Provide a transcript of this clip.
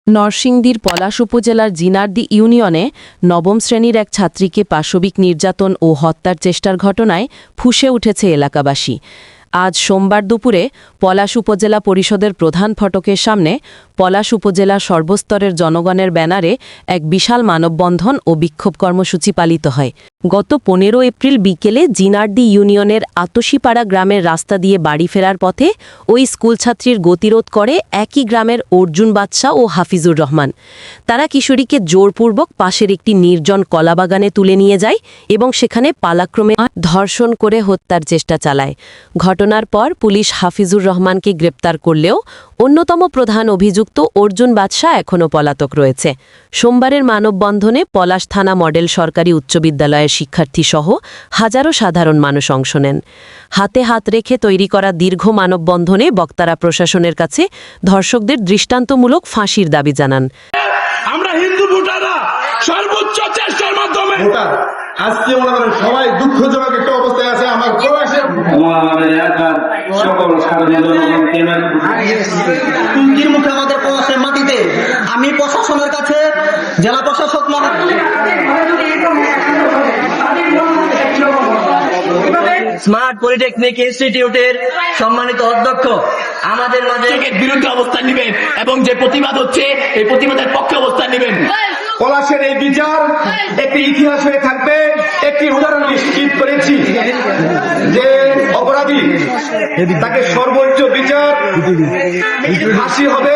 নরসিংদীর পলাশ উপজেলার জিনারদি ইউনিয়নে নবম শ্রেণীর এক ছাত্রীকে পাশবিক নির্যাতন ও হত্যার চেষ্টার ঘটনায় ফুঁসে উঠেছে এলাকাবাসী। আজ সোমবার দুপুরে পলাশ উপজেলা পরিষদের প্রধান ফটকের সামনে পলাশ উপজেলা সর্বস্তরের জনগণের ব্যানারে এক বিশাল মানববন্ধন ও বিক্ষোভ কর্মসূচি পালিত হয়। গত 15 এপ্রিল বিকেলে জিনারদি ইউনিয়নের আতসীপাড়া গ্রামের রাস্তা দিয়ে বাড়ি ফেরার পথে ওই স্কুলছাত্রীর গতিরোধ করে একই গ্রামের অর্জুন বাদশা ও হাফিজুর রহমান। তারা কিশোরীকে জোরপূর্বক পাশের একটি নির্জন কলাবাগানে তুলে নিয়ে যায় এবং সেখানে পালাক্রমে ধর্ষণ করে হত্যার চেষ্টা চালায়। ঘটনার পর পুলিশ হাফিজুর রহমানকে গ্রেপ্তার করলেও অন্যতম প্রধান অভিযুক্ত অর্জুন বাদশা এখনও পলাতক রয়েছে। সোমবারের মানববন্ধনে পলাশ থানা মডেল সরকারি উচ্চ বিদ্যালয়ের শিক্ষার্থীসহ হাজারো সাধারণ মানুষ অংশ নেন। হাতে হাত রেখে তৈরি করা দীর্ঘ মানববন্ধনে বক্তারা প্রশাসনের কাছে ধর্ষকদের দৃষ্টান্তমূলক ফাঁসির দাবি জানান। আমরা হিন্দু ভোটাররা সর্বোচ্চ চেষ্টার মাধ্যমে আজকে আমাদের সবাই দুঃখজনক একটা অবস্থায় আছে। আমাদের এলাকার সকল সাধারণ জনগণকে হুমকির মুখে আমাদের প্রবাসের মাটিতে আমি প্রশাসনের কাছে জেলা প্রশাসক স্মার্ট পলিটেকনিক ইনস্টিটিউটের সম্মানিত অধ্যক্ষ আমাদের মাঝে বিরুদ্ধে অবস্থান নেবেন এবং যে প্রতিবাদ হচ্ছে এই প্রতিবাদের পক্ষে অবস্থান নেবেন। পলাশের এই বিচার একটি ইতিহাস হয়ে থাকবে। একটি উদাহরণ নিশ্চিত করেছি যে অপরাধী তাকে সর্বোচ্চ বিচার ফাঁসি হবে।